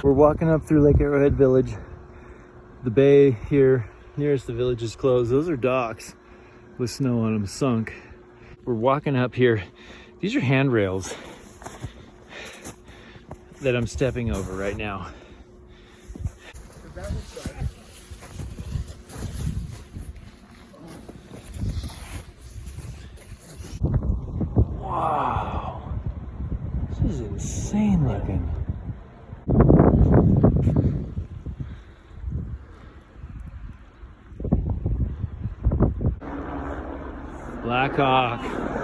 We're walking up through Lake Arrowhead Village. The bay here nearest the village is closed. Those are docks with snow on them, sunk. We're walking up here. These are handrails that I'm stepping over right now. Wow, this is insane looking. Black Hawk.